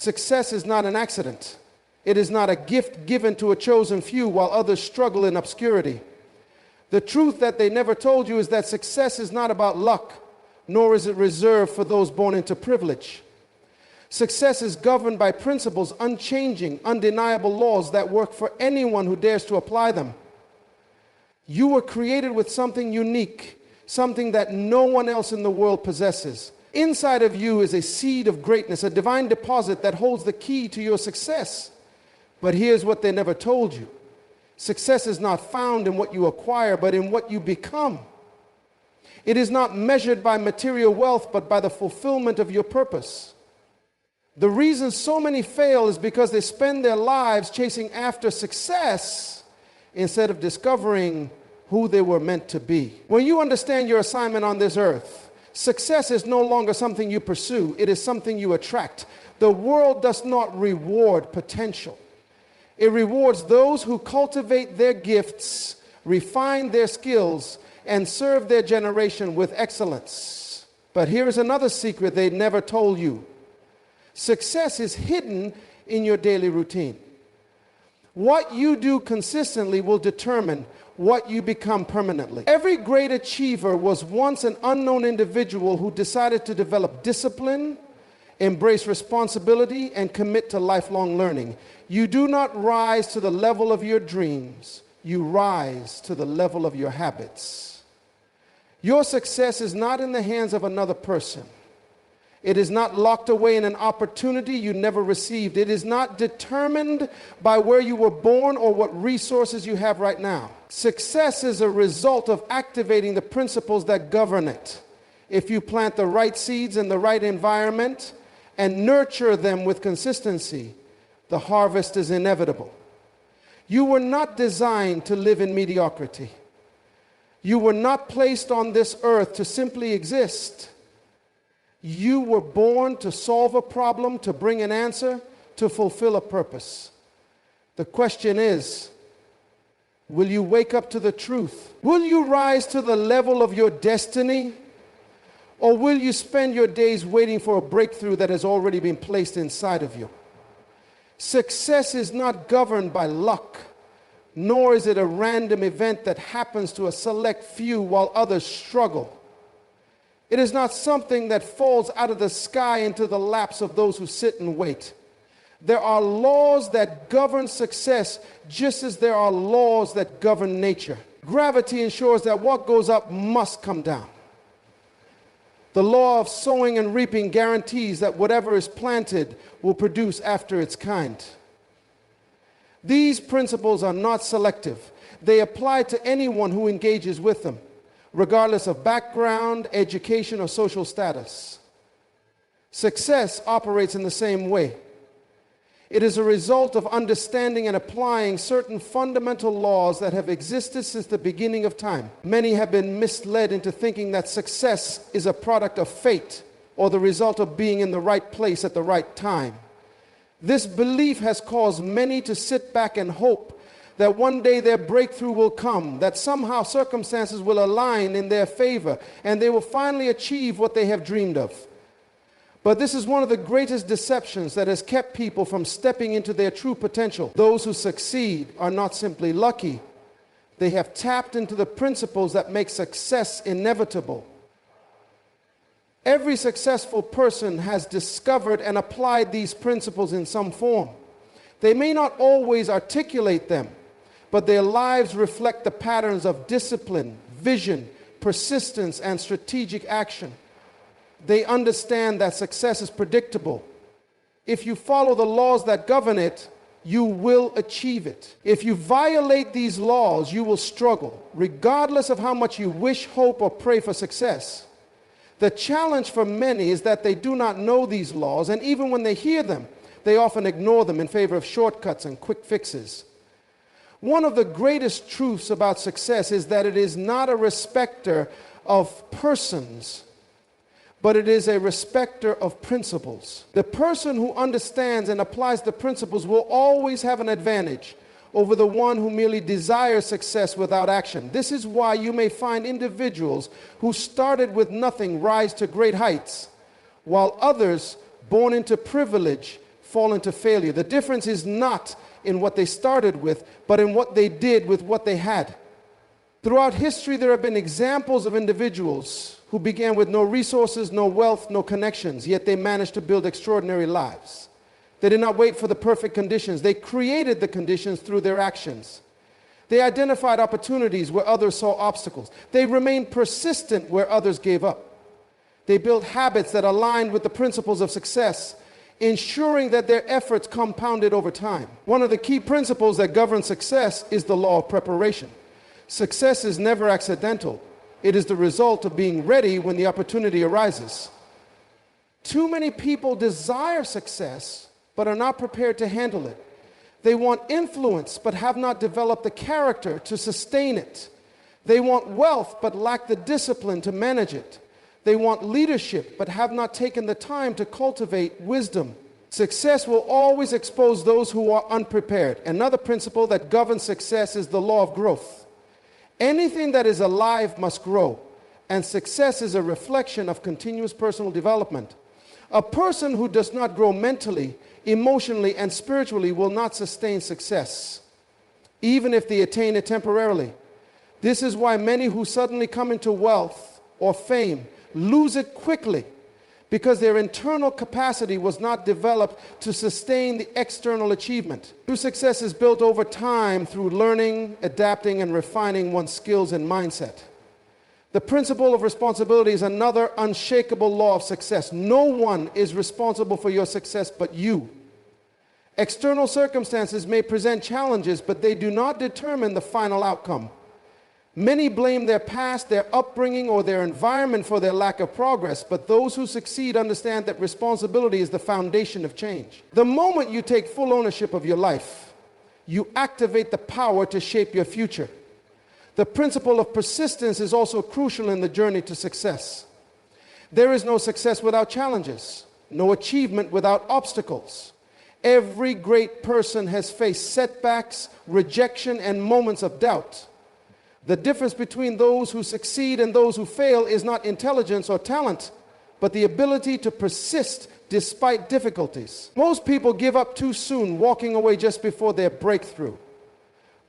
Success is not an accident. It is not a gift given to a chosen few while others struggle in obscurity. The truth that they never told you is that success is not about luck, nor is it reserved for those born into privilege. Success is governed by principles, unchanging, undeniable laws that work for anyone who dares to apply them. You were created with something unique, something that no one else in the world possesses. Inside of you is a seed of greatness, a divine deposit that holds the key to your success. But here's what they never told you. Success is not found in what you acquire, but in what you become. It is not measured by material wealth, but by the fulfillment of your purpose. The reason so many fail is because they spend their lives chasing after success instead of discovering who they were meant to be. When you understand your assignment on this earth, success is no longer something you pursue. It is something you attract. The world does not reward potential. It rewards those who cultivate their gifts, refine their skills, and serve their generation with excellence. But here is another secret they never told you. Success is hidden in your daily routine. What you do consistently will determine what you become permanently. Every great achiever was once an unknown individual who decided to develop discipline, embrace responsibility, and commit to lifelong learning. You do not rise to the level of your dreams. You rise to the level of your habits. Your success is not in the hands of another person. It is not locked away in an opportunity you never received. It is not determined by where you were born or what resources you have right now. Success is a result of activating the principles that govern it. If you plant the right seeds in the right environment and nurture them with consistency, the harvest is inevitable. You were not designed to live in mediocrity. You were not placed on this earth to simply exist. You were born to solve a problem, to bring an answer, to fulfill a purpose. The question is, will you wake up to the truth? Will you rise to the level of your destiny? Or will you spend your days waiting for a breakthrough that has already been placed inside of you? Success is not governed by luck, nor is it a random event that happens to a select few while others struggle. It is not something that falls out of the sky into the laps of those who sit and wait. There are laws that govern success just as there are laws that govern nature. Gravity ensures that what goes up must come down. The law of sowing and reaping guarantees that whatever is planted will produce after its kind. These principles are not selective. They apply to anyone who engages with them, regardless of background, education, or social status. Success operates in the same way. It is a result of understanding and applying certain fundamental laws that have existed since the beginning of time. Many have been misled into thinking that success is a product of fate or the result of being in the right place at the right time. This belief has caused many to sit back and hope that one day their breakthrough will come, that somehow circumstances will align in their favor, and they will finally achieve what they have dreamed of. But this is one of the greatest deceptions that has kept people from stepping into their true potential. Those who succeed are not simply lucky. They have tapped into the principles that make success inevitable. Every successful person has discovered and applied these principles in some form. They may not always articulate them, but their lives reflect the patterns of discipline, vision, persistence, and strategic action. They understand that success is predictable. If you follow the laws that govern it, you will achieve it. If you violate these laws, you will struggle, regardless of how much you wish, hope, or pray for success. The challenge for many is that they do not know these laws, and even when they hear them, they often ignore them in favor of shortcuts and quick fixes. One of the greatest truths about success is that it is not a respecter of persons, but it is a respecter of principles. The person who understands and applies the principles will always have an advantage over the one who merely desires success without action. This is why you may find individuals who started with nothing rise to great heights, while others, born into privilege, fall into failure. The difference is not in what they started with, but in what they did with what they had. Throughout history, there have been examples of individuals who began with no resources, no wealth, no connections, yet they managed to build extraordinary lives. They did not wait for the perfect conditions. They created the conditions through their actions. They identified opportunities where others saw obstacles. They remained persistent where others gave up. They built habits that aligned with the principles of success, ensuring that their efforts compounded over time. One of the key principles that govern success is the law of preparation. Success is never accidental. It is the result of being ready when the opportunity arises. Too many people desire success, but are not prepared to handle it. They want influence, but have not developed the character to sustain it. They want wealth, but lack the discipline to manage it. They want leadership, but have not taken the time to cultivate wisdom. Success will always expose those who are unprepared. Another principle that governs success is the law of growth. Anything that is alive must grow, and success is a reflection of continuous personal development. A person who does not grow mentally, emotionally, and spiritually will not sustain success, even if they attain it temporarily. This is why many who suddenly come into wealth or fame lose it quickly, because their internal capacity was not developed to sustain the external achievement. True success is built over time through learning, adapting, and refining one's skills and mindset. The principle of responsibility is another unshakable law of success. No one is responsible for your success but you. External circumstances may present challenges, but they do not determine the final outcome. Many blame their past, their upbringing, or their environment for their lack of progress, but those who succeed understand that responsibility is the foundation of change. The moment you take full ownership of your life, you activate the power to shape your future. The principle of persistence is also crucial in the journey to success. There is no success without challenges, no achievement without obstacles. Every great person has faced setbacks, rejection, and moments of doubt. The difference between those who succeed and those who fail is not intelligence or talent, but the ability to persist despite difficulties. Most people give up too soon, walking away just before their breakthrough.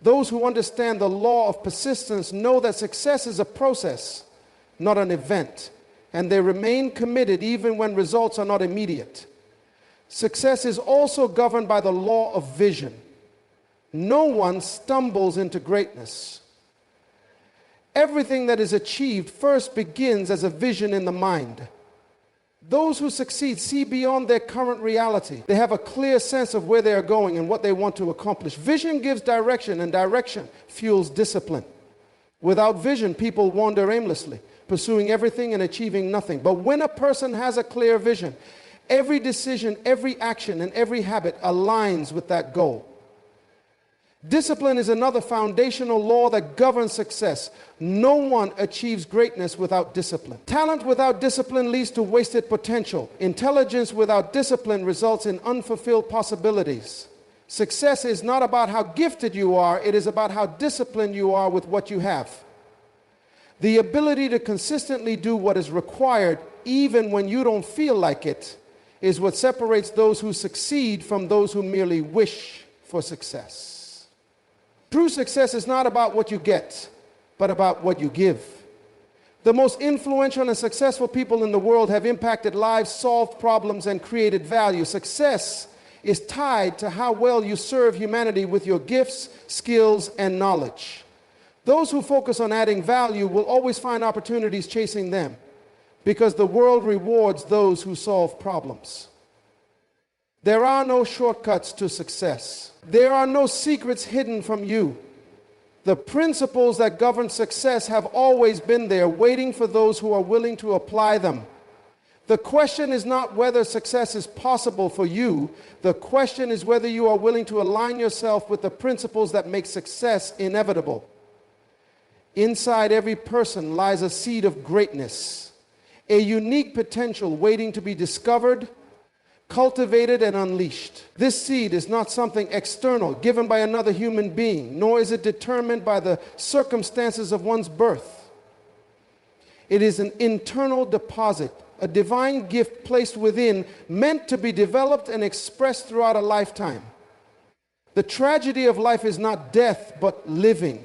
Those who understand the law of persistence know that success is a process, not an event, and they remain committed even when results are not immediate. Success is also governed by the law of vision. No one stumbles into greatness. Everything that is achieved first begins as a vision in the mind. Those who succeed see beyond their current reality. They have a clear sense of where they are going and what they want to accomplish. Vision gives direction, and direction fuels discipline. Without vision, people wander aimlessly, pursuing everything and achieving nothing. But when a person has a clear vision, every decision, every action, and every habit aligns with that goal. Discipline is another foundational law that governs success. No one achieves greatness without discipline. Talent without discipline leads to wasted potential. Intelligence without discipline results in unfulfilled possibilities. Success is not about how gifted you are, it is about how disciplined you are with what you have. The ability to consistently do what is required, even when you don't feel like it, is what separates those who succeed from those who merely wish for success. True success is not about what you get, but about what you give. The most influential and successful people in the world have impacted lives, solved problems, and created value. Success is tied to how well you serve humanity with your gifts, skills, and knowledge. Those who focus on adding value will always find opportunities chasing them, because the world rewards those who solve problems. There are no shortcuts to success. There are no secrets hidden from you. The principles that govern success have always been there, waiting for those who are willing to apply them. The question is not whether success is possible for you. The question is whether you are willing to align yourself with the principles that make success inevitable. Inside every person lies a seed of greatness, a unique potential waiting to be discovered, cultivated, and unleashed. This seed is not something external given by another human being, nor is it determined by the circumstances of one's birth. It is an internal deposit a divine gift placed within, meant to be developed and expressed throughout a lifetime. The tragedy of life is not death, but living,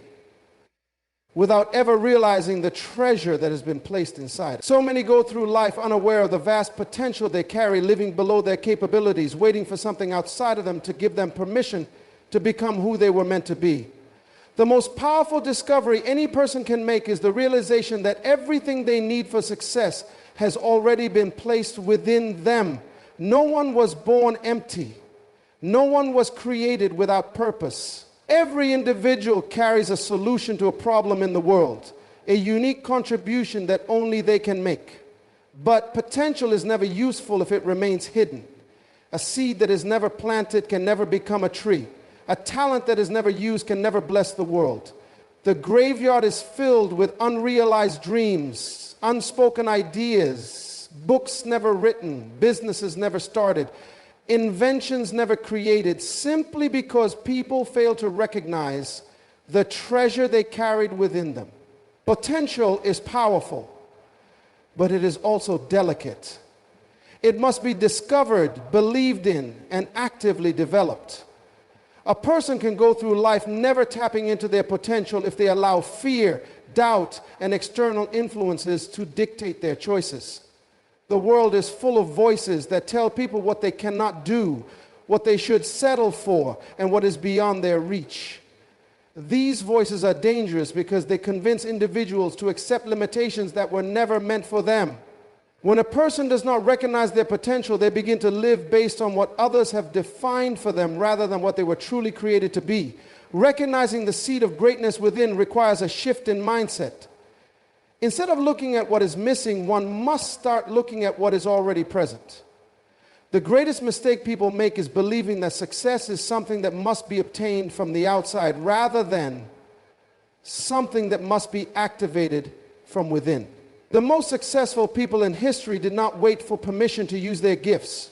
without ever realizing the treasure that has been placed inside. So many go through life unaware of the vast potential they carry, living below their capabilities, waiting for something outside of them to give them permission to become who they were meant to be. The most powerful discovery any person can make is the realization that everything they need for success has already been placed within them. No one was born empty. No one was created without purpose. Every individual carries a solution to a problem in the world, a unique contribution that only they can make. But potential is never useful if it remains hidden. A seed that is never planted can never become a tree. A talent that is never used can never bless the world. The graveyard is filled with unrealized dreams, unspoken ideas, books never written, businesses never started, inventions never created, simply because people fail to recognize the treasure they carried within them. Potential is powerful, but it is also delicate. It must be discovered, believed in, and actively developed. A person can go through life never tapping into their potential if they allow fear, doubt, and external influences to dictate their choices. The world is full of voices that tell people what they cannot do, what they should settle for, and what is beyond their reach. These voices are dangerous because they convince individuals to accept limitations that were never meant for them. When a person does not recognize their potential, they begin to live based on what others have defined for them rather than what they were truly created to be. Recognizing the seed of greatness within requires a shift in mindset. Instead of looking at what is missing, one must start looking at what is already present. The greatest mistake people make is believing that success is something that must be obtained from the outside rather than something that must be activated from within. The most successful people in history did not wait for permission to use their gifts.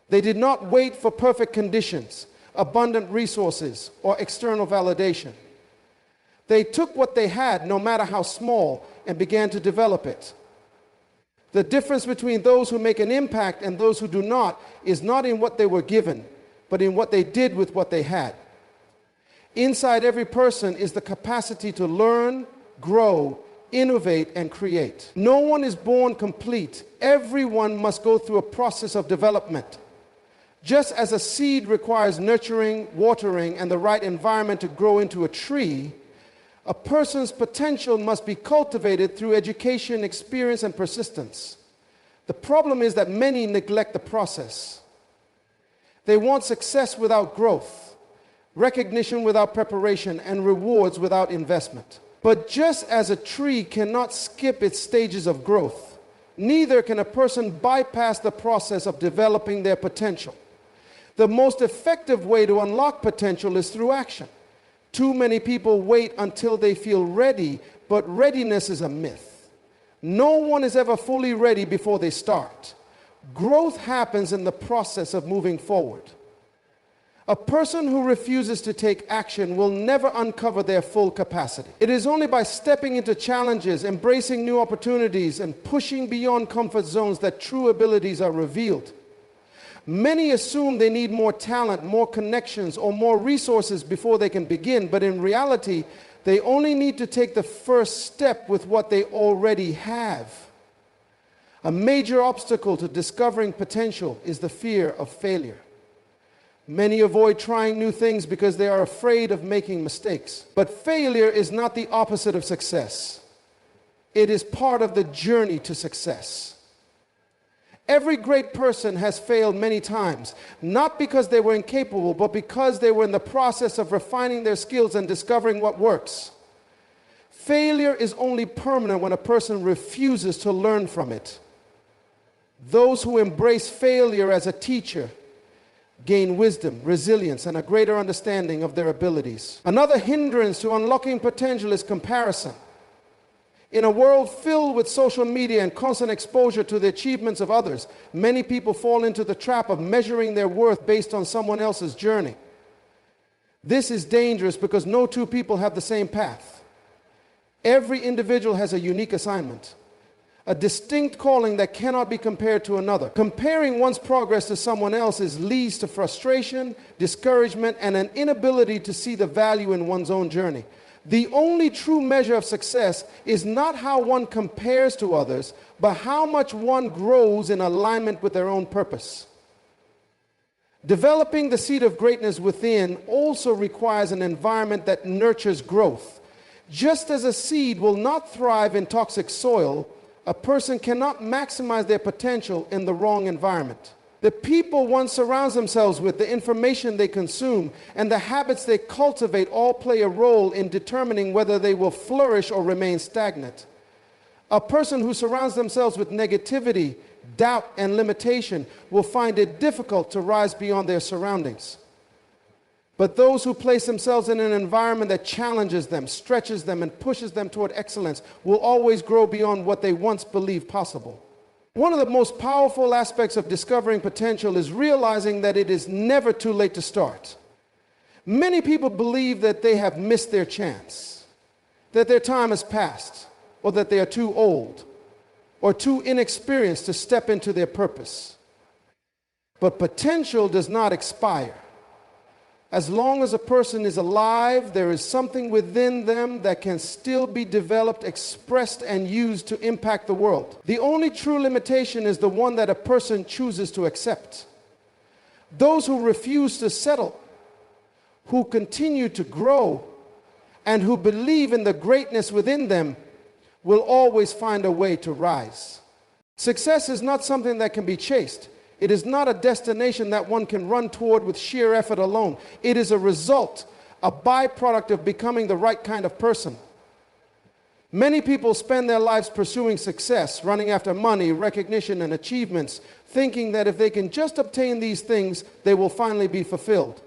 They did not wait for perfect conditions, abundant resources, or external validation. They took what they had, no matter how small, and began to develop it. The difference between those who make an impact and those who do not is not in what they were given, but in what they did with what they had. Inside every person is the capacity to learn, grow, innovate, and create. No one is born complete. Everyone must go through a process of development. Just as a seed requires nurturing, watering, and the right environment to grow into a tree, a person's potential must be cultivated through education, experience, and persistence. The problem is that many neglect the process. They want success without growth, recognition without preparation, and rewards without investment. But just as a tree cannot skip its stages of growth, neither can a person bypass the process of developing their potential. The most effective way to unlock potential is through action. Too many people wait until they feel ready, but readiness is a myth. No one is ever fully ready before they start. Growth happens in the process of moving forward. A person who refuses to take action will never uncover their full capacity. It is only by stepping into challenges, embracing new opportunities, and pushing beyond comfort zones that true abilities are revealed. Many assume they need more talent, more connections, or more resources before they can begin, but in reality, they only need to take the first step with what they already have. A major obstacle to discovering potential is the fear of failure. Many avoid trying new things because they are afraid of making mistakes. But failure is not the opposite of success. It is part of the journey to success. Every great person has failed many times, not because they were incapable, but because they were in the process of refining their skills and discovering what works. Failure is only permanent when a person refuses to learn from it. Those who embrace failure as a teacher gain wisdom, resilience, and a greater understanding of their abilities. Another hindrance to unlocking potential is comparison. In a world filled with social media and constant exposure to the achievements of others, many people fall into the trap of measuring their worth based on someone else's journey. This is dangerous because no two people have the same path. Every individual has a unique assignment. a distinct calling that cannot be compared to another. Comparing one's progress to someone else's leads to frustration, discouragement, and an inability to see the value in one's own journey. The only true measure of success is not how one compares to others, but how much one grows in alignment with their own purpose. Developing the seed of greatness within also requires an environment that nurtures growth. Just as a seed will not thrive in toxic soil, a person cannot maximize their potential in the wrong environment. The people one surrounds themselves with, the information they consume, and the habits they cultivate all play a role in determining whether they will flourish or remain stagnant. A person who surrounds themselves with negativity, doubt, and limitation will find it difficult to rise beyond their surroundings. But those who place themselves in an environment that challenges them, stretches them, and pushes them toward excellence will always grow beyond what they once believed possible. One of the most powerful aspects of discovering potential is realizing that it is never too late to start. Many people believe that they have missed their chance, that their time has passed, or that they are too old or too inexperienced to step into their purpose. But potential does not expire. As long as a person is alive, there is something within them that can still be developed, expressed, and used to impact the world. The only true limitation is the one that a person chooses to accept. Those who refuse to settle, who continue to grow, and who believe in the greatness within them will always find a way to rise. Success is not something that can be chased. It is not a destination that one can run toward with sheer effort alone. It is a result, a byproduct of becoming the right kind of person. Many people spend their lives pursuing success, running after money, recognition, and achievements, thinking that if they can just obtain these things, they will finally be fulfilled.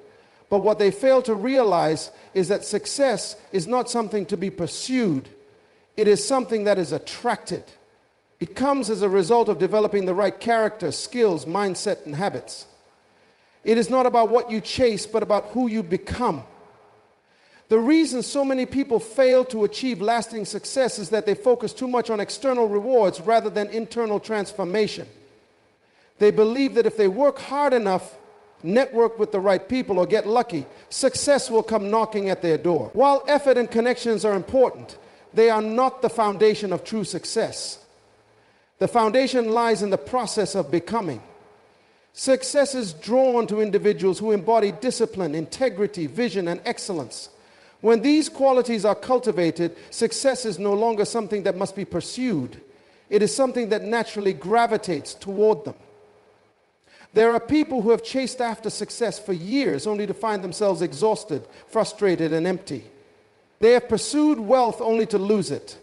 But what they fail to realize is that success is not something to be pursued. It is something that is attracted. It comes as a result of developing the right character, skills, mindset, and habits. It is not about what you chase, but about who you become. The reason so many people fail to achieve lasting success is that they focus too much on external rewards rather than internal transformation. They believe that if they work hard enough, network with the right people, or get lucky, success will come knocking at their door. While effort and connections are important, they are not the foundation of true success. The foundation lies in the process of becoming. Success is drawn to individuals who embody discipline, integrity, vision, and excellence. When these qualities are cultivated, success is no longer something that must be pursued. It is something that naturally gravitates toward them. There are people who have chased after success for years only to find themselves exhausted, frustrated, and empty. They have pursued wealth only to lose it.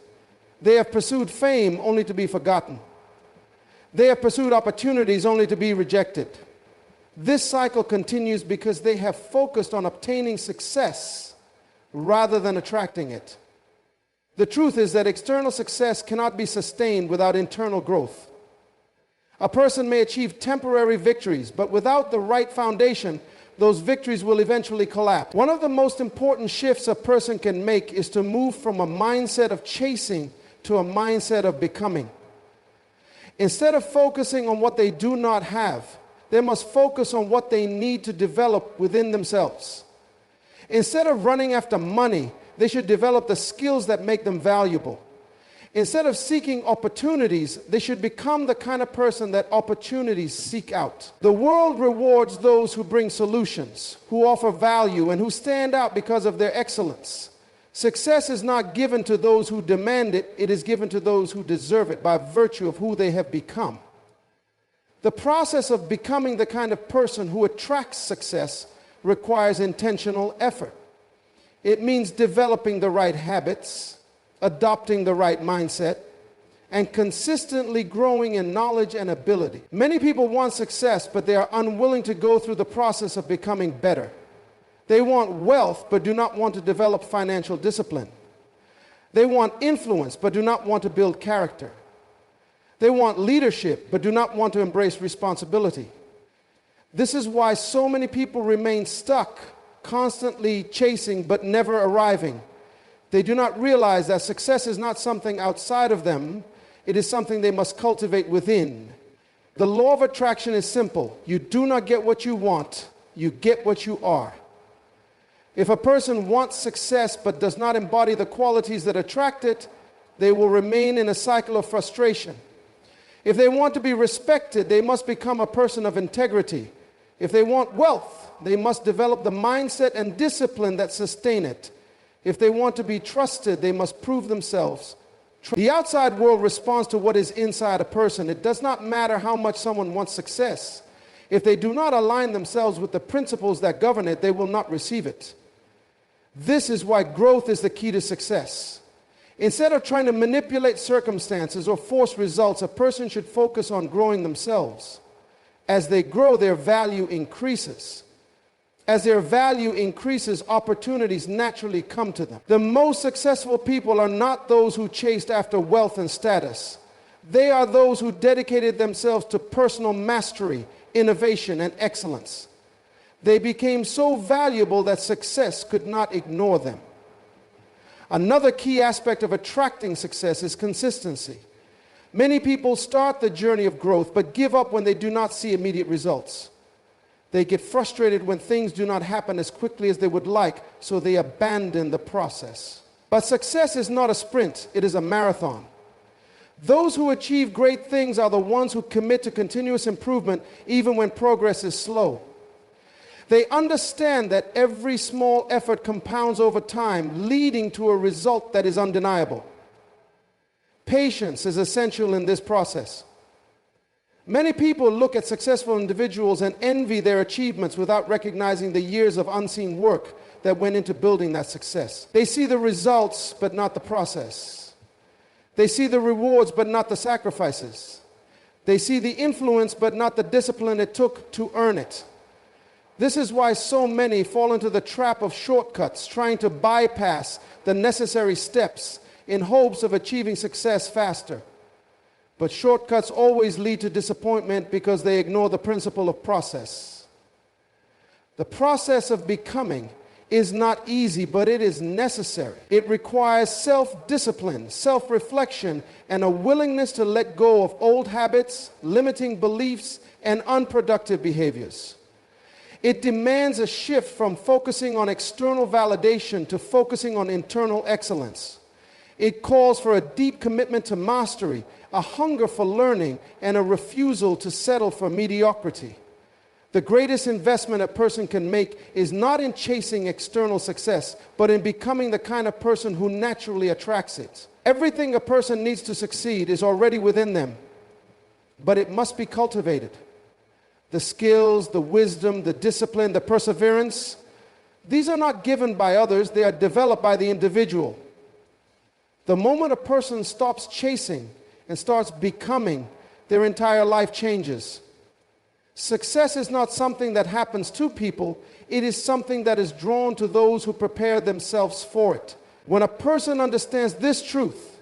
They have pursued fame only to be forgotten. They have pursued opportunities only to be rejected. This cycle continues because they have focused on obtaining success rather than attracting it. The truth is that external success cannot be sustained without internal growth. A person may achieve temporary victories, but without the right foundation, those victories will eventually collapse. One of the most important shifts a person can make is to move from a mindset of chasing to a mindset of becoming. Instead of focusing on what they do not have, they must focus on what they need to develop within themselves. Instead of running after money, they should develop the skills that make them valuable. Instead of seeking opportunities, they should become the kind of person that opportunities seek out. The world rewards those who bring solutions, who offer value, and who stand out because of their excellence. Success is not given to those who demand it, it is given to those who deserve it by virtue of who they have become. The process of becoming the kind of person who attracts success requires intentional effort. It means developing the right habits, adopting the right mindset, and consistently growing in knowledge and ability. Many people want success, but they are unwilling to go through the process of becoming better. They want wealth, but do not want to develop financial discipline. They want influence, but do not want to build character. They want leadership, but do not want to embrace responsibility. This is why so many people remain stuck, constantly chasing, but never arriving. They do not realize that success is not something outside of them. It is something they must cultivate within. The law of attraction is simple. You do not get what you want, you get what you are. If a person wants success but does not embody the qualities that attract it, they will remain in a cycle of frustration. If they want to be respected, they must become a person of integrity. If they want wealth, they must develop the mindset and discipline that sustain it. If they want to be trusted, they must prove themselves. The outside world responds to what is inside a person. It does not matter how much someone wants success. If they do not align themselves with the principles that govern it, they will not receive it. This is why growth is the key to success. Instead of trying to manipulate circumstances or force results, a person should focus on growing themselves. As they grow, their value increases. As their value increases, opportunities naturally come to them. The most successful people are not those who chased after wealth and status. They are those who dedicated themselves to personal mastery, innovation, and excellence. They became so valuable that success could not ignore them. Another key aspect of attracting success is consistency. Many people start the journey of growth but give up when they do not see immediate results. They get frustrated when things do not happen as quickly as they would like, so they abandon the process. But success is not a sprint, it is a marathon. Those who achieve great things are the ones who commit to continuous improvement even when progress is slow. They understand that every small effort compounds over time, leading to a result that is undeniable. Patience is essential in this process. Many people look at successful individuals and envy their achievements without recognizing the years of unseen work that went into building that success. They see the results, but not the process. They see the rewards, but not the sacrifices. They see the influence, but not the discipline it took to earn it. This is why so many fall into the trap of shortcuts, trying to bypass the necessary steps in hopes of achieving success faster. But shortcuts always lead to disappointment because they ignore the principle of process. The process of becoming is not easy, but it is necessary. It requires self-discipline, self-reflection, and a willingness to let go of old habits, limiting beliefs, and unproductive behaviors. It demands a shift from focusing on external validation to focusing on internal excellence. It calls for a deep commitment to mastery, a hunger for learning, and a refusal to settle for mediocrity. The greatest investment a person can make is not in chasing external success, but in becoming the kind of person who naturally attracts it. Everything a person needs to succeed is already within them, but it must be cultivated. The skills, the wisdom, the discipline, the perseverance, these are not given by others, they are developed by the individual. The moment a person stops chasing and starts becoming, their entire life changes. Success is not something that happens to people, it is something that is drawn to those who prepare themselves for it. When a person understands this truth,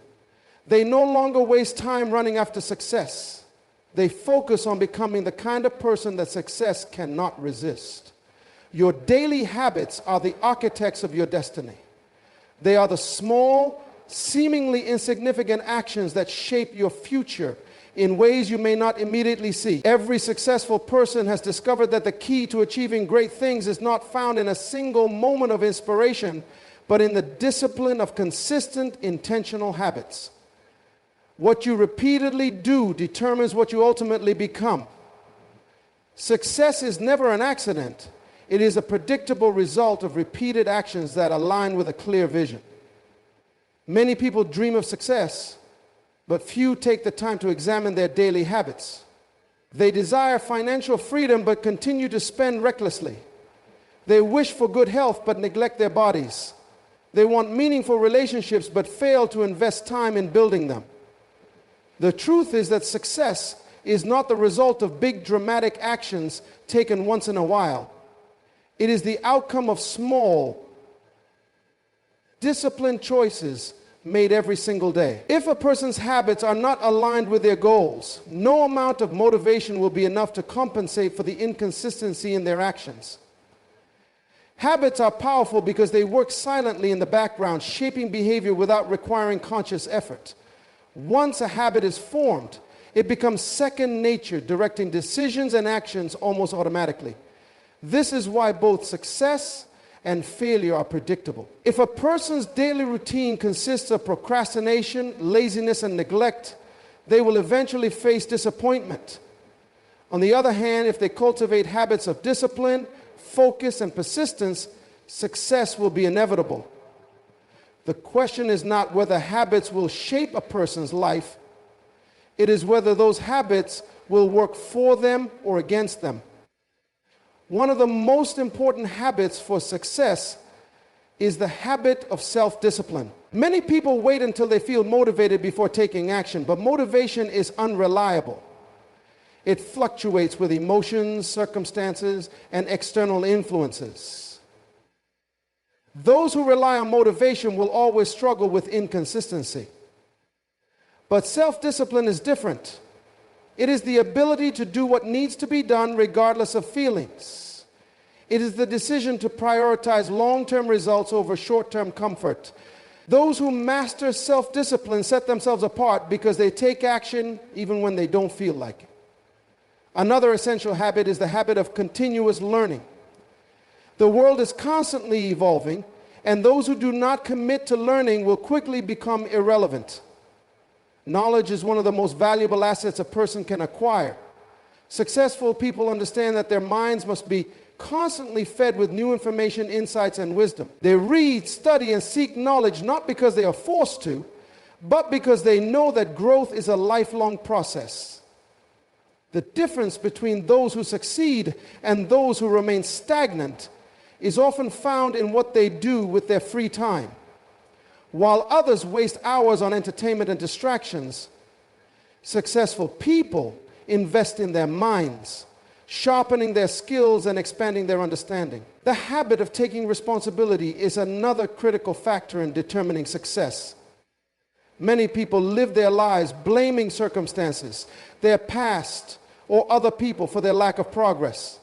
they no longer waste time running after success. They focus on becoming the kind of person that success cannot resist. Your daily habits are the architects of your destiny. They are the small, seemingly insignificant actions that shape your future in ways you may not immediately see. Every successful person has discovered that the key to achieving great things is not found in a single moment of inspiration, but in the discipline of consistent, intentional habits. What you repeatedly do determines what you ultimately become. Success is never an accident. It is a predictable result of repeated actions that align with a clear vision. Many people dream of success, but few take the time to examine their daily habits. They desire financial freedom, but continue to spend recklessly. They wish for good health, but neglect their bodies. They want meaningful relationships, but fail to invest time in building them. The truth is that success is not the result of big dramatic actions taken once in a while. It is the outcome of small, disciplined choices made every single day. If a person's habits are not aligned with their goals, no amount of motivation will be enough to compensate for the inconsistency in their actions. Habits are powerful because they work silently in the background, shaping behavior without requiring conscious effort. Once a habit is formed, it becomes second nature, directing decisions and actions almost automatically. This is why both success and failure are predictable. If a person's daily routine consists of procrastination, laziness, and neglect, they will eventually face disappointment. On the other hand, if they cultivate habits of discipline, focus, and persistence, success will be inevitable. The question is not whether habits will shape a person's life. It is whether those habits will work for them or against them. One of the most important habits for success is the habit of self-discipline. Many people wait until they feel motivated before taking action, but motivation is unreliable. It fluctuates with emotions, circumstances, and external influences. Those who rely on motivation will always struggle with inconsistency. But self-discipline is different. It is the ability to do what needs to be done regardless of feelings. It is the decision to prioritize long-term results over short-term comfort. Those who master self-discipline set themselves apart because they take action even when they don't feel like it. Another essential habit is the habit of continuous learning. The world is constantly evolving, and those who do not commit to learning will quickly become irrelevant. Knowledge is one of the most valuable assets a person can acquire. Successful people understand that their minds must be constantly fed with new information, insights, and wisdom. They read, study, and seek knowledge not because they are forced to, but because they know that growth is a lifelong process. The difference between those who succeed and those who remain stagnant is often found in what they do with their free time. While others waste hours on entertainment and distractions, successful people invest in their minds, sharpening their skills and expanding their understanding. The habit of taking responsibility is another critical factor in determining success. Many people live their lives blaming circumstances, their past, or other people for their lack of progress.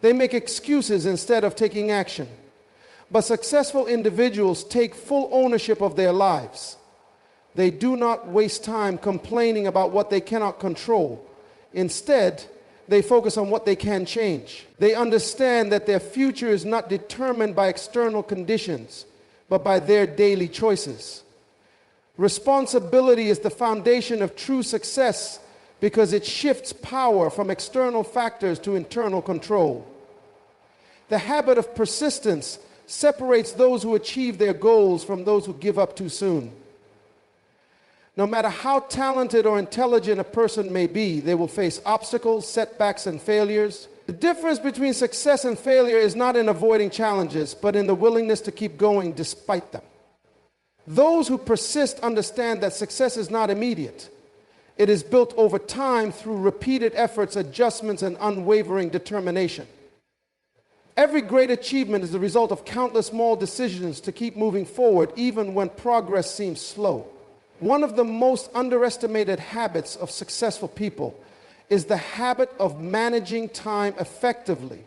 They make excuses instead of taking action. But successful individuals take full ownership of their lives. They do not waste time complaining about what they cannot control. Instead, they focus on what they can change. They understand that their future is not determined by external conditions, but by their daily choices. Responsibility is the foundation of true success because it shifts power from external factors to internal control. The habit of persistence separates those who achieve their goals from those who give up too soon. No matter how talented or intelligent a person may be, they will face obstacles, setbacks, and failures. The difference between success and failure is not in avoiding challenges, but in the willingness to keep going despite them. Those who persist understand that success is not immediate. It is built over time through repeated efforts, adjustments, and unwavering determination. Every great achievement is the result of countless small decisions to keep moving forward, even when progress seems slow. One of the most underestimated habits of successful people is the habit of managing time effectively.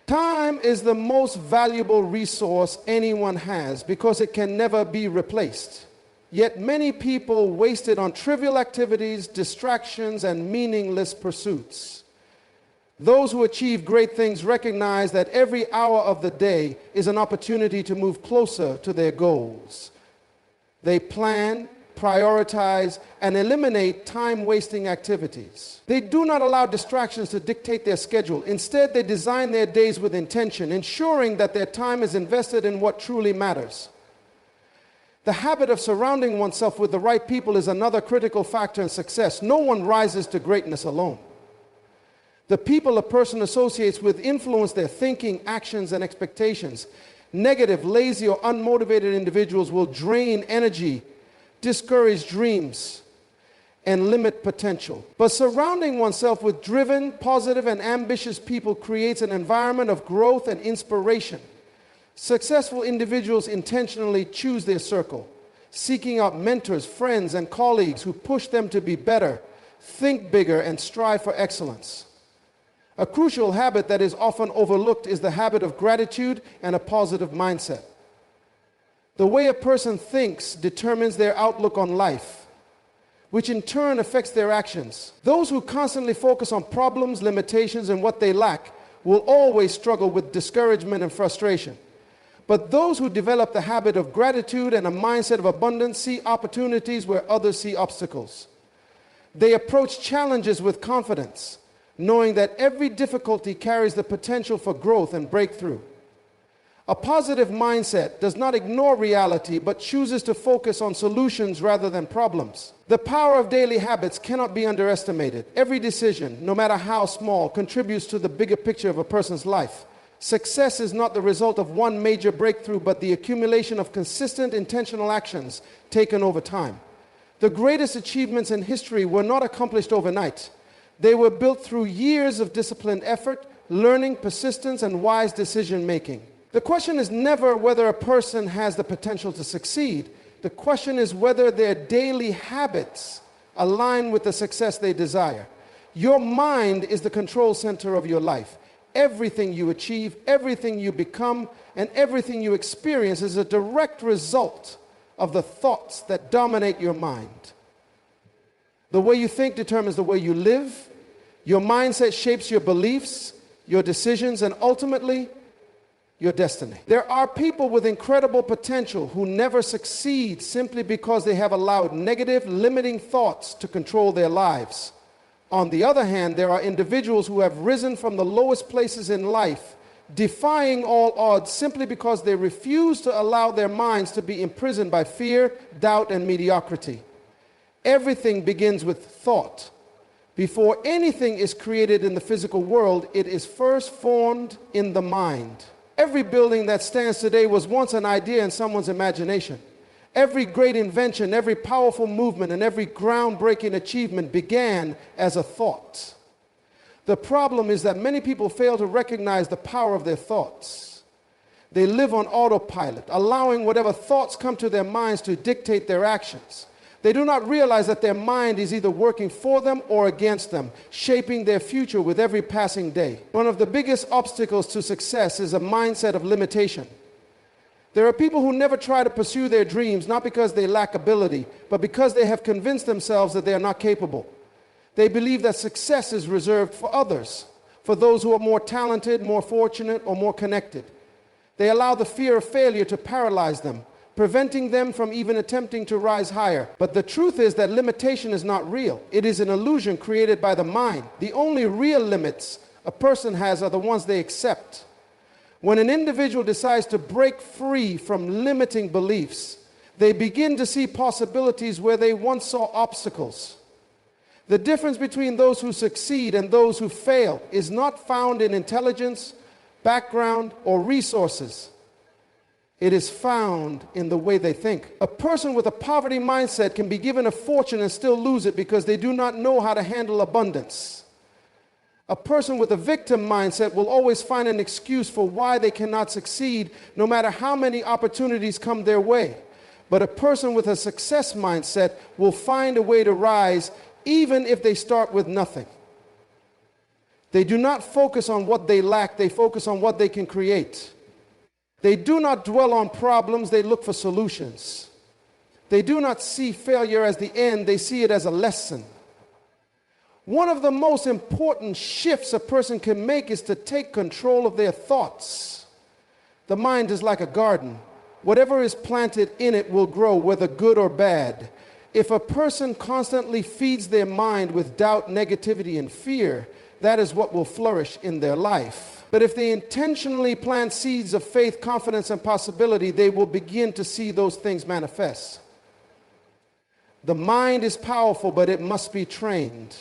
Time is the most valuable resource anyone has because it can never be replaced. Yet many people waste it on trivial activities, distractions, and meaningless pursuits. Those who achieve great things recognize that every hour of the day is an opportunity to move closer to their goals. They plan, prioritize, and eliminate time-wasting activities. They do not allow distractions to dictate their schedule. Instead, they design their days with intention, ensuring that their time is invested in what truly matters. The habit of surrounding oneself with the right people is another critical factor in success. No one rises to greatness alone. The people a person associates with influence their thinking, actions, and expectations. Negative, lazy, or unmotivated individuals will drain energy, discourage dreams, and limit potential. But surrounding oneself with driven, positive, and ambitious people creates an environment of growth and inspiration. Successful individuals intentionally choose their circle, seeking out mentors, friends, and colleagues who push them to be better, think bigger, and strive for excellence. A crucial habit that is often overlooked is the habit of gratitude and a positive mindset. The way a person thinks determines their outlook on life. which in turn affects their actions. Those who constantly focus on problems, limitations, and what they lack will always struggle with discouragement and frustration. But those who develop the habit of gratitude and a mindset of abundance see opportunities where others see obstacles. They approach challenges with confidence, knowing that every difficulty carries the potential for growth and breakthrough. A positive mindset does not ignore reality, but chooses to focus on solutions rather than problems. The power of daily habits cannot be underestimated. Every decision, no matter how small, contributes to the bigger picture of a person's life. Success is not the result of one major breakthrough, but the accumulation of consistent, intentional actions taken over time. The greatest achievements in history were not accomplished overnight. They were built through years of disciplined effort, learning, persistence, and wise decision-making. The question is never whether a person has the potential to succeed. The question is whether their daily habits align with the success they desire. Your mind is the control center of your life. Everything you achieve, everything you become, and everything you experience is a direct result of the thoughts that dominate your mind. The way you think determines the way you live. Your mindset shapes your beliefs, your decisions, and ultimately, your destiny. There are people with incredible potential who never succeed simply because they have allowed negative, limiting thoughts to control their lives. On the other hand, there are individuals who have risen from the lowest places in life, defying all odds simply because they refuse to allow their minds to be imprisoned by fear, doubt, and mediocrity. Everything begins with thought. Before anything is created in the physical world, it is first formed in the mind. Every building that stands today was once an idea in someone's imagination. Every great invention, every powerful movement, and every groundbreaking achievement began as a thought. The problem is that many people fail to recognize the power of their thoughts. They live on autopilot, allowing whatever thoughts come to their minds to dictate their actions. They do not realize that their mind is either working for them or against them, shaping their future with every passing day. One of the biggest obstacles to success is a mindset of limitation. There are people who never try to pursue their dreams, not because they lack ability, but because they have convinced themselves that they are not capable. They believe that success is reserved for others, for those who are more talented, more fortunate, or more connected. They allow the fear of failure to paralyze them, preventing them from even attempting to rise higher. But the truth is that limitation is not real. It is an illusion created by the mind. The only real limits a person has are the ones they accept. When an individual decides to break free from limiting beliefs, they begin to see possibilities where they once saw obstacles. The difference between those who succeed and those who fail is not found in intelligence, background, or resources. It is found in the way they think. A person with a poverty mindset can be given a fortune and still lose it because they do not know how to handle abundance. A person with a victim mindset will always find an excuse for why they cannot succeed, no matter how many opportunities come their way. But a person with a success mindset will find a way to rise, even if they start with nothing. They do not focus on what they lack, they focus on what they can create. They do not dwell on problems, they look for solutions. They do not see failure as the end, they see it as a lesson. One of the most important shifts a person can make is to take control of their thoughts. The mind is like a garden. Whatever is planted in it will grow, whether good or bad. If a person constantly feeds their mind with doubt, negativity, and fear, that is what will flourish in their life. But if they intentionally plant seeds of faith, confidence, and possibility, they will begin to see those things manifest. The mind is powerful, but it must be trained.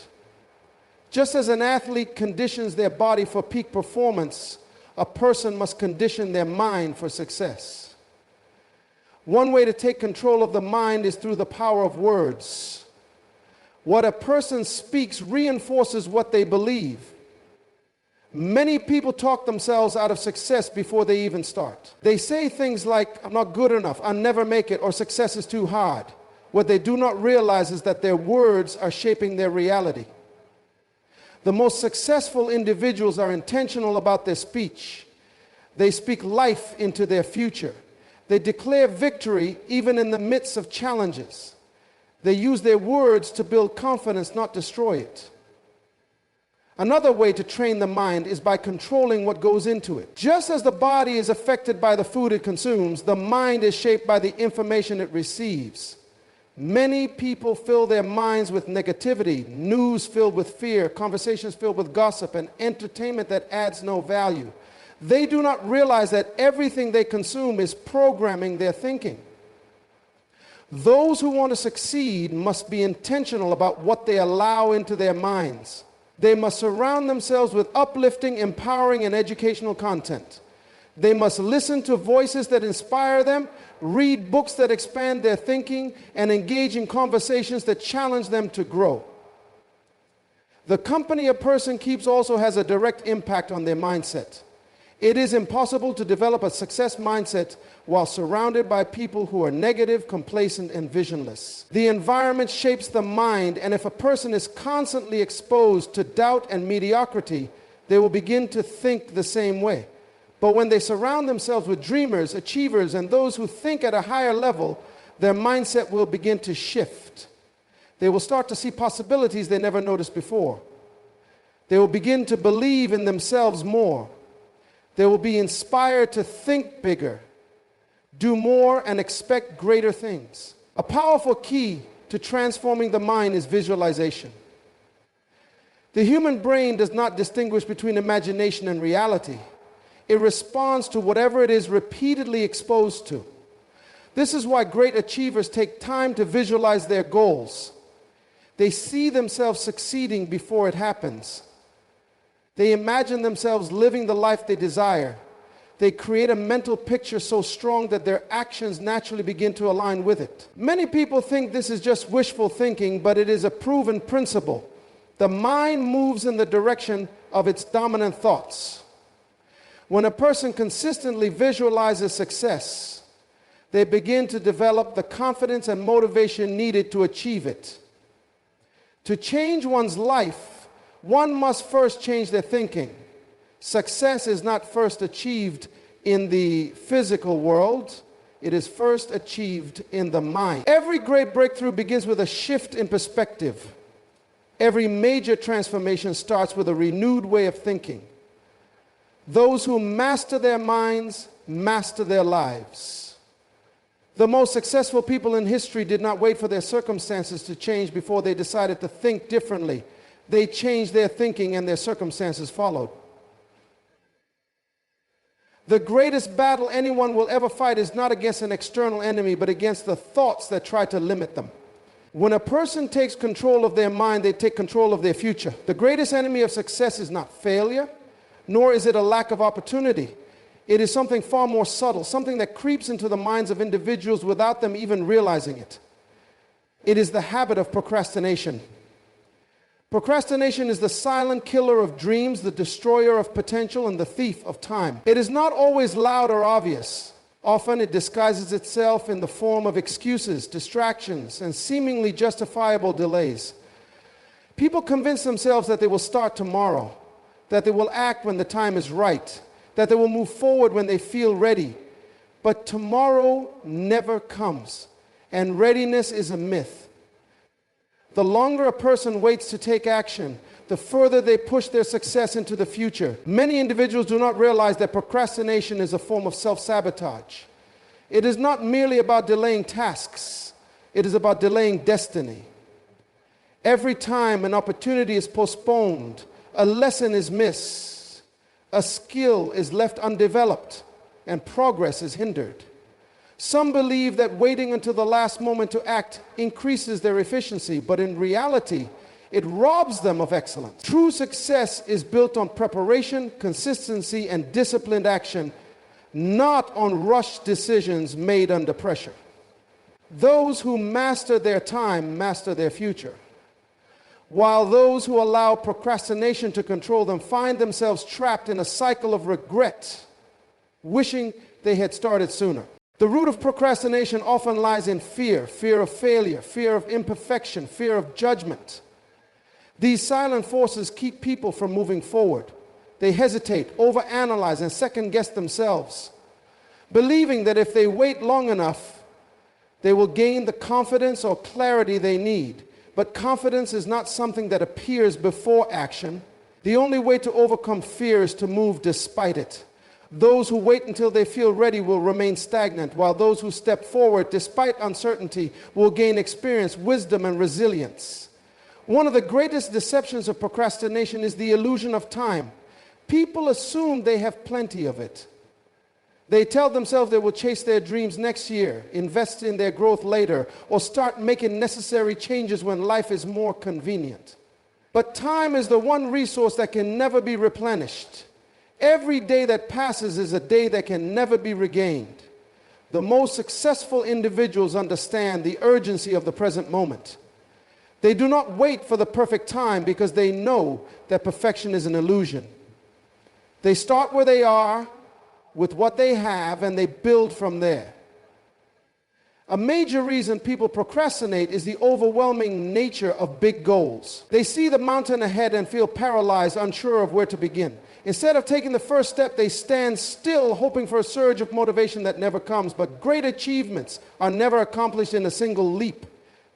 Just as an athlete conditions their body for peak performance, a person must condition their mind for success. One way to take control of the mind is through the power of words. What a person speaks reinforces what they believe. Many people talk themselves out of success before they even start. They say things like, I'm not good enough, I'll never make it, or success is too hard. What they do not realize is that their words are shaping their reality. The most successful individuals are intentional about their speech. They speak life into their future. They declare victory even in the midst of challenges. They use their words to build confidence, not destroy it. Another way to train the mind is by controlling what goes into it. Just as the body is affected by the food it consumes, the mind is shaped by the information it receives. Many people fill their minds with negativity, news filled with fear, conversations filled with gossip, and entertainment that adds no value. They do not realize that everything they consume is programming their thinking. Those who want to succeed must be intentional about what they allow into their minds. They must surround themselves with uplifting, empowering, and educational content. They must listen to voices that inspire them, read books that expand their thinking, and engage in conversations that challenge them to grow. The company a person keeps also has a direct impact on their mindset. It is impossible to develop a success mindset while surrounded by people who are negative, complacent, and visionless. The environment shapes the mind, and if a person is constantly exposed to doubt and mediocrity, they will begin to think the same way. But when they surround themselves with dreamers, achievers, and those who think at a higher level, their mindset will begin to shift. They will start to see possibilities they never noticed before. They will begin to believe in themselves more. They will be inspired to think bigger, do more, and expect greater things. A powerful key to transforming the mind is visualization. The human brain does not distinguish between imagination and reality. It responds to whatever it is repeatedly exposed to. This is why great achievers take time to visualize their goals. They see themselves succeeding before it happens. They imagine themselves living the life they desire. They create a mental picture so strong that their actions naturally begin to align with it. Many people think this is just wishful thinking, but it is a proven principle. The mind moves in the direction of its dominant thoughts. When a person consistently visualizes success, they begin to develop the confidence and motivation needed to achieve it. To change one's life, one must first change their thinking. Success is not first achieved in the physical world. It is first achieved in the mind. Every great breakthrough begins with a shift in perspective. Every major transformation starts with a renewed way of thinking. Those who master their minds master their lives. The most successful people in history did not wait for their circumstances to change before they decided to think differently. They changed their thinking and their circumstances followed. The greatest battle anyone will ever fight is not against an external enemy, but against the thoughts that try to limit them. When a person takes control of their mind, they take control of their future. The greatest enemy of success is not failure, nor is it a lack of opportunity. It is something far more subtle, something that creeps into the minds of individuals without them even realizing it. It is the habit of procrastination. Procrastination is the silent killer of dreams, the destroyer of potential, and the thief of time. It is not always loud or obvious. Often it disguises itself in the form of excuses, distractions, and seemingly justifiable delays. People convince themselves that they will start tomorrow, that they will act when the time is right, that they will move forward when they feel ready. But tomorrow never comes, and readiness is a myth. The longer a person waits to take action, the further they push their success into the future. Many individuals do not realize that procrastination is a form of self-sabotage. It is not merely about delaying tasks, it is about delaying destiny. Every time an opportunity is postponed, a lesson is missed, a skill is left undeveloped, and progress is hindered. Some believe that waiting until the last moment to act increases their efficiency, but in reality, it robs them of excellence. True success is built on preparation, consistency, and disciplined action, not on rushed decisions made under pressure. Those who master their time master their future, while those who allow procrastination to control them find themselves trapped in a cycle of regret, wishing they had started sooner. The root of procrastination often lies in fear, fear of failure, fear of imperfection, fear of judgment. These silent forces keep people from moving forward. They hesitate, overanalyze, and second-guess themselves, believing that if they wait long enough, They will gain the confidence or clarity they need. But confidence is not something that appears before action. The only way to overcome fear is to move despite it. Those who wait until they feel ready will remain stagnant, while those who step forward despite uncertainty will gain experience, wisdom, and resilience. One of the greatest deceptions of procrastination is the illusion of time. People assume they have plenty of it. They tell themselves they will chase their dreams next year, invest in their growth later, or start making necessary changes when life is more convenient. But time is the one resource that can never be replenished. Every day that passes is a day that can never be regained. The most successful individuals understand the urgency of the present moment. They do not wait for the perfect time because they know that perfection is an illusion. They start where they are with what they have and they build from there. A major reason people procrastinate is the overwhelming nature of big goals. They see the mountain ahead and feel paralyzed, unsure of where to begin. Instead of taking the first step, they stand still, hoping for a surge of motivation that never comes. But great achievements are never accomplished in a single leap.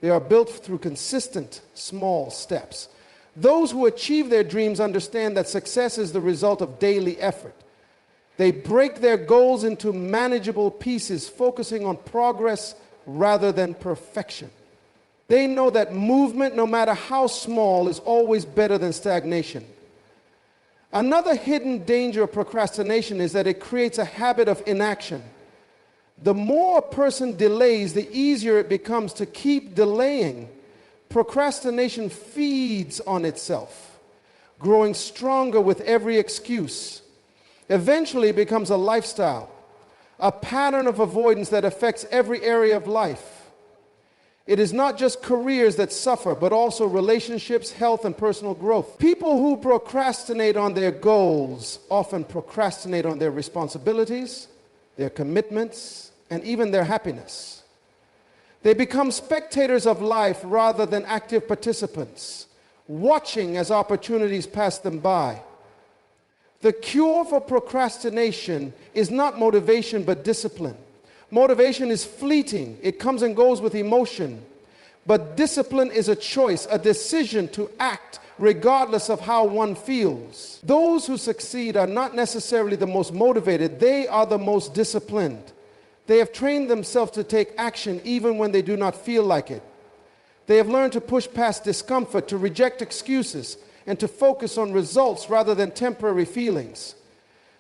They are built through consistent, small steps. Those who achieve their dreams understand that success is the result of daily effort. They break their goals into manageable pieces, focusing on progress rather than perfection. They know that movement, no matter how small, is always better than stagnation. Another hidden danger of procrastination is that it creates a habit of inaction. The more a person delays, the easier it becomes to keep delaying. Procrastination feeds on itself, growing stronger with every excuse. Eventually, it becomes a lifestyle, a pattern of avoidance that affects every area of life. It is not just careers that suffer, but also relationships, health, and personal growth. People who procrastinate on their goals often procrastinate on their responsibilities, their commitments, and even their happiness. They become spectators of life rather than active participants, watching as opportunities pass them by. The cure for procrastination is not motivation, but discipline. Motivation is fleeting. It comes and goes with emotion. But discipline is a choice, a decision to act regardless of how one feels. Those who succeed are not necessarily the most motivated. They are the most disciplined. They have trained themselves to take action even when they do not feel like it. They have learned to push past discomfort, to reject excuses, and to focus on results rather than temporary feelings.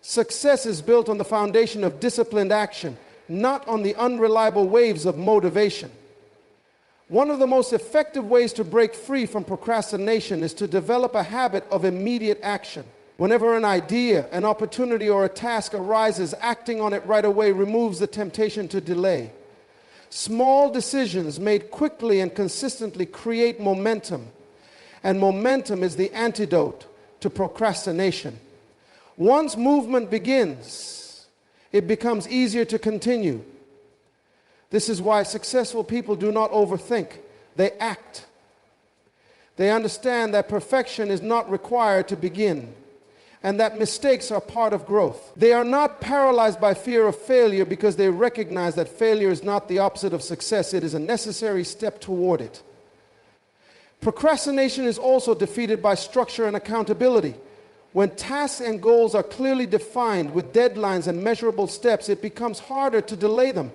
Success is built on the foundation of disciplined action, not on the unreliable waves of motivation. One of the most effective ways to break free from procrastination is to develop a habit of immediate action. Whenever an idea, an opportunity, or a task arises, acting on it right away removes the temptation to delay. Small decisions made quickly and consistently create momentum, and momentum is the antidote to procrastination. Once movement begins, it becomes easier to continue. This is why successful people do not overthink. They act. They understand that perfection is not required to begin, and that mistakes are part of growth. They are not paralyzed by fear of failure because they recognize that failure is not the opposite of success. It is a necessary step toward it. Procrastination is also defeated by structure and accountability. When tasks and goals are clearly defined with deadlines and measurable steps, it becomes harder to delay them.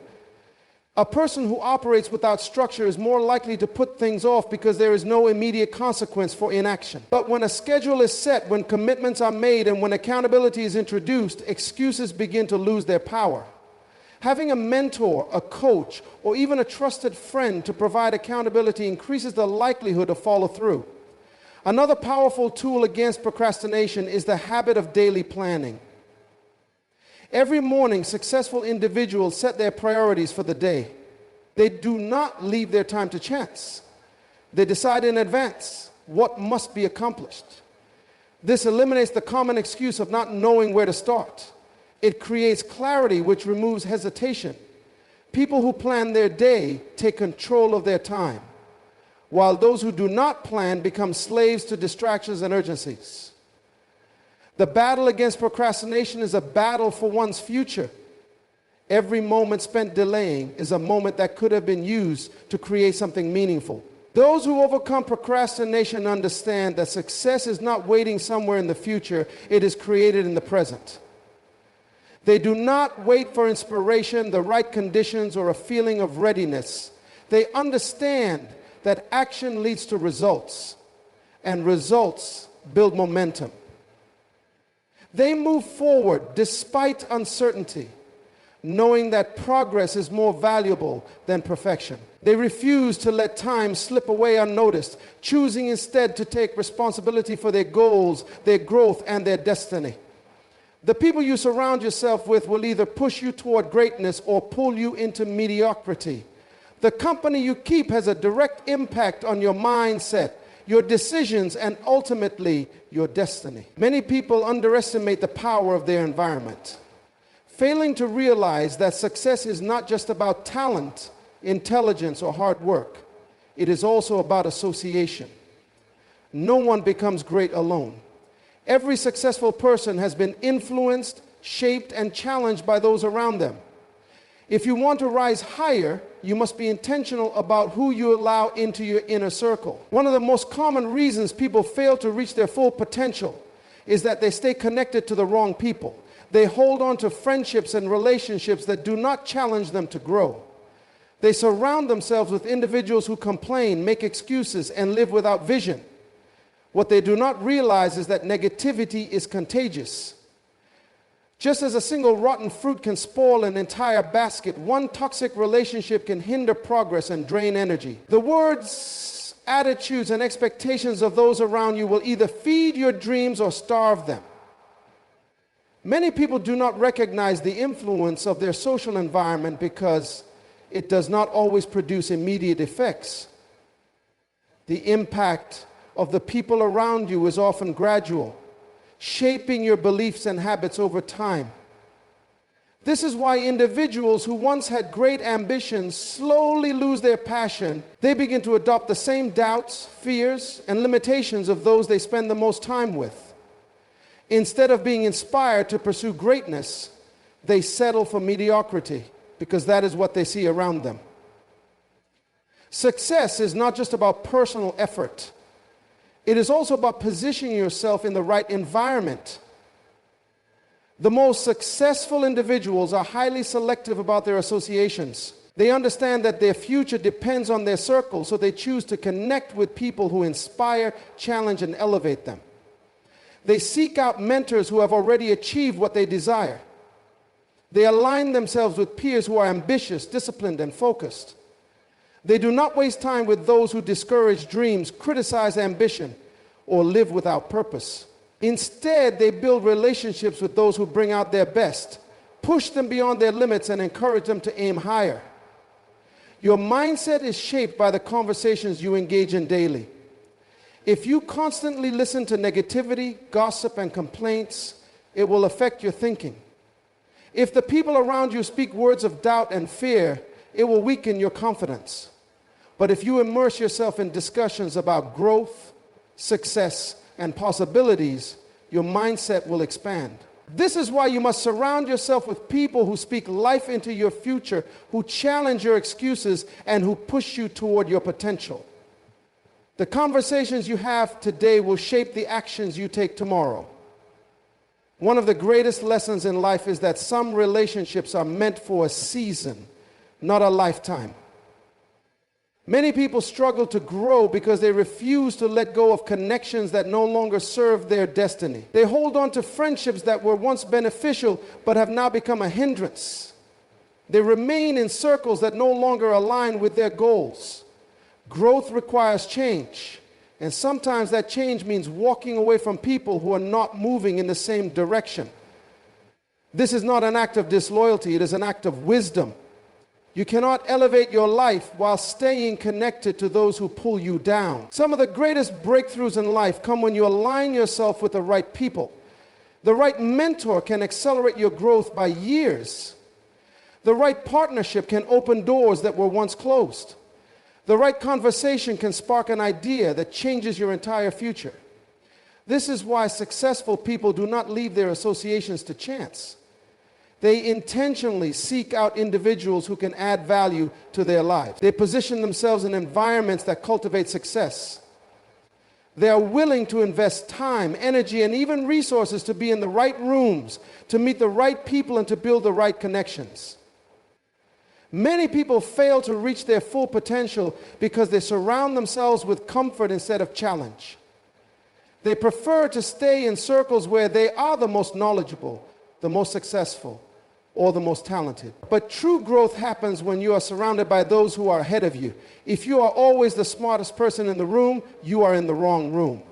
A person who operates without structure is more likely to put things off because there is no immediate consequence for inaction. But when a schedule is set, when commitments are made, and when accountability is introduced, excuses begin to lose their power. Having a mentor, a coach, or even a trusted friend to provide accountability increases the likelihood of follow-through. Another powerful tool against procrastination is the habit of daily planning. Every morning, successful individuals set their priorities for the day. They do not leave their time to chance. They decide in advance what must be accomplished. This eliminates the common excuse of not knowing where to start. It creates clarity, which removes hesitation. People who plan their day take control of their time, while those who do not plan become slaves to distractions and urgencies. The battle against procrastination is a battle for one's future. Every moment spent delaying is a moment that could have been used to create something meaningful. Those who overcome procrastination understand that success is not waiting somewhere in the future, it is created in the present. They do not wait for inspiration, the right conditions, or a feeling of readiness. They understand that action leads to results, and results build momentum. They move forward despite uncertainty, knowing that progress is more valuable than perfection. They refuse to let time slip away unnoticed, choosing instead to take responsibility for their goals, their growth, and their destiny. The people you surround yourself with will either push you toward greatness or pull you into mediocrity. The company you keep has a direct impact on your mindset, your decisions, and ultimately your destiny. Many people underestimate the power of their environment, failing to realize that success is not just about talent, intelligence, or hard work. It is also about association. No one becomes great alone. Every successful person has been influenced, shaped, and challenged by those around them. If you want to rise higher, you must be intentional about who you allow into your inner circle. One of the most common reasons people fail to reach their full potential is that they stay connected to the wrong people. They hold on to friendships and relationships that do not challenge them to grow. They surround themselves with individuals who complain, make excuses, and live without vision. What they do not realize is that negativity is contagious. Just as a single rotten fruit can spoil an entire basket, one toxic relationship can hinder progress and drain energy. The words, attitudes, and expectations of those around you will either feed your dreams or starve them. Many people do not recognize the influence of their social environment because it does not always produce immediate effects. The impact of the people around you is often gradual, shaping your beliefs and habits over time. This is why individuals who once had great ambitions slowly lose their passion. They begin to adopt the same doubts, fears, and limitations of those they spend the most time with. Instead of being inspired to pursue greatness, they settle for mediocrity because that is what they see around them. Success is not just about personal effort. It is also about positioning yourself in the right environment. The most successful individuals are highly selective about their associations. They understand that their future depends on their circle, so they choose to connect with people who inspire, challenge, and elevate them. They seek out mentors who have already achieved what they desire. They align themselves with peers who are ambitious, disciplined, and focused. They do not waste time with those who discourage dreams, criticize ambition, or live without purpose. Instead, they build relationships with those who bring out their best, push them beyond their limits, and encourage them to aim higher. Your mindset is shaped by the conversations you engage in daily. If you constantly listen to negativity, gossip, and complaints, it will affect your thinking. If the people around you speak words of doubt and fear, it will weaken your confidence. But if you immerse yourself in discussions about growth, success, and possibilities, your mindset will expand. This is why you must surround yourself with people who speak life into your future, who challenge your excuses, and who push you toward your potential. The conversations you have today will shape the actions you take tomorrow. One of the greatest lessons in life is that some relationships are meant for a season, not a lifetime. Many people struggle to grow because they refuse to let go of connections that no longer serve their destiny. They hold on to friendships that were once beneficial but have now become a hindrance. They remain in circles that no longer align with their goals. Growth requires change, and sometimes that change means walking away from people who are not moving in the same direction. This is not an act of disloyalty, it is an act of wisdom. You cannot elevate your life while staying connected to those who pull you down. Some of the greatest breakthroughs in life come when you align yourself with the right people. The right mentor can accelerate your growth by years. The right partnership can open doors that were once closed. The right conversation can spark an idea that changes your entire future. This is why successful people do not leave their associations to chance. They intentionally seek out individuals who can add value to their lives. They position themselves in environments that cultivate success. They are willing to invest time, energy, and even resources to be in the right rooms, to meet the right people, and to build the right connections. Many people fail to reach their full potential because they surround themselves with comfort instead of challenge. They prefer to stay in circles where they are the most knowledgeable, the most successful, or the most talented. But true growth happens when you are surrounded by those who are ahead of you. If you are always the smartest person in the room, you are in the wrong room.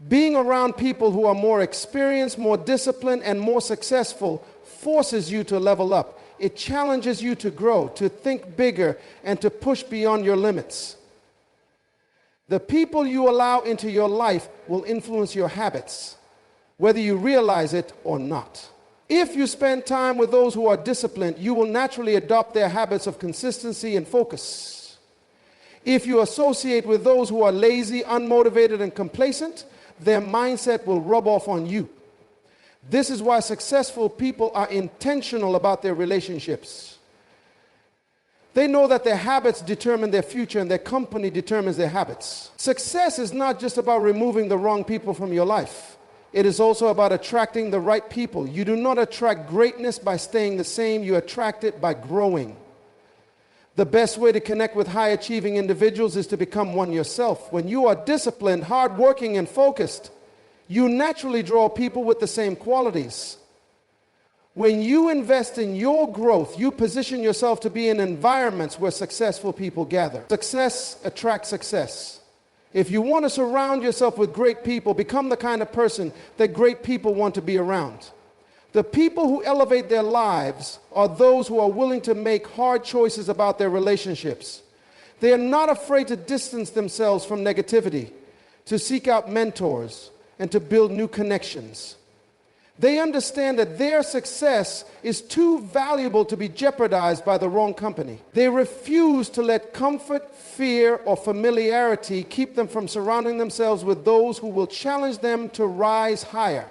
Being around people who are more experienced, more disciplined, and more successful forces you to level up. It challenges you to grow, to think bigger, and to push beyond your limits. The people you allow into your life will influence your habits, whether you realize it or not. If you spend time with those who are disciplined, you will naturally adopt their habits of consistency and focus. If you associate with those who are lazy, unmotivated, and complacent, their mindset will rub off on you. This is why successful people are intentional about their relationships. They know that their habits determine their future and their company determines their habits. Success is not just about removing the wrong people from your life. It is also about attracting the right people. You do not attract greatness by staying the same. You attract it by growing. The best way to connect with high-achieving individuals is to become one yourself. When you are disciplined, hardworking, and focused, you naturally draw people with the same qualities. When you invest in your growth, you position yourself to be in environments where successful people gather. Success attracts success. If you want to surround yourself with great people, become the kind of person that great people want to be around. The people who elevate their lives are those who are willing to make hard choices about their relationships. They are not afraid to distance themselves from negativity, to seek out mentors, and to build new connections. They understand that their success is too valuable to be jeopardized by the wrong company. They refuse to let comfort, fear, or familiarity keep them from surrounding themselves with those who will challenge them to rise higher.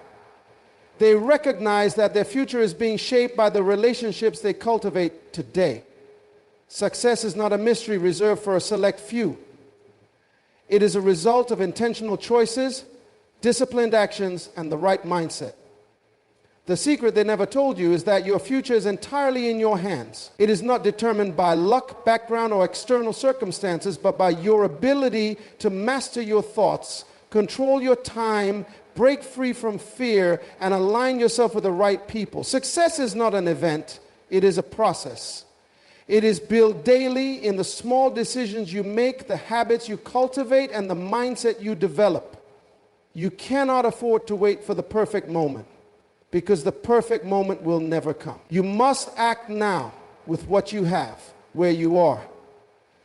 They recognize that their future is being shaped by the relationships they cultivate today. Success is not a mystery reserved for a select few. It is a result of intentional choices, disciplined actions, and the right mindset. The secret they never told you is that your future is entirely in your hands. It is not determined by luck, background, or external circumstances, but by your ability to master your thoughts, control your time, break free from fear, and align yourself with the right people. Success is not an event, it is a process. It is built daily in the small decisions you make, the habits you cultivate, and the mindset you develop. You cannot afford to wait for the perfect moment, because the perfect moment will never come. You must act now with what you have, where you are.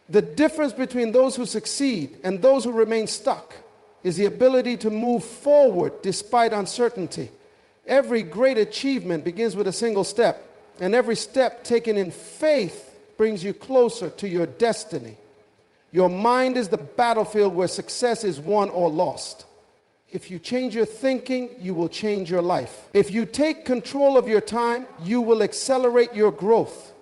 The difference between those who succeed and those who remain stuck is the ability to move forward despite uncertainty. Every great achievement begins with a single step, and every step taken in faith brings you closer to your destiny. Your mind is the battlefield where success is won or lost. If you change your thinking, you will change your life. If you take control of your time, you will accelerate your growth.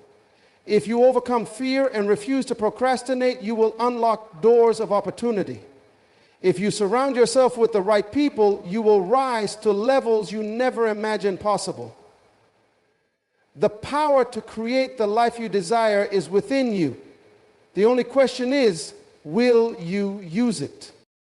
If you overcome fear and refuse to procrastinate, you will unlock doors of opportunity. If you surround yourself with the right people, you will rise to levels you never imagined possible. The power to create the life you desire is within you. The only question is, will you use it?